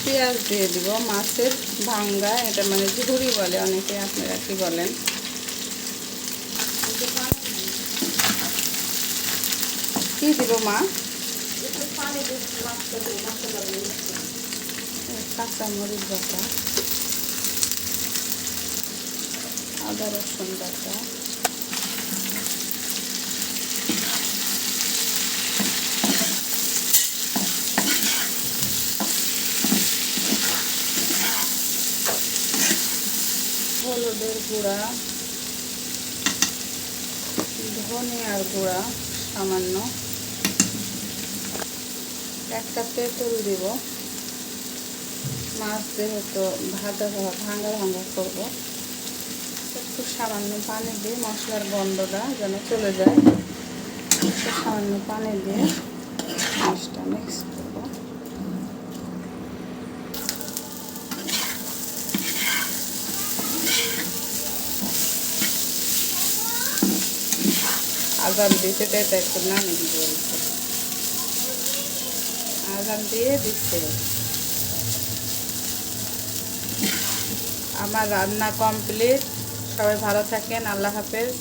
পেঁয়াজ দিয়ে দিব, মাছের ভাঙ্গা, এটা মানে ঝুড়ি বলে অনেকে, আপনারা কি বলেন। কি দিব মা? কাঁচামরিচ বাটা, আদা রসুন বাটা, হলুদের গুঁড়া, ধনিয়ার গুঁড়া সামান্য, একটা তেঁতুল দিব। মাছ যেহেতু ভাঙা ভাঙা করবো, একটু সামান্য পানি দিয়ে মশলার গন্ধটা যেন চলে যায়, একটু সামান্য পানি দিয়ে মাছটা মিক্স করবো। আজান দিতে এটা একটু নামে দিব, আজান দিয়ে দিচ্ছে। আমার রান্না কমপ্লিট। সবাই ভালো থাকেন, আল্লাহ হাফেজ।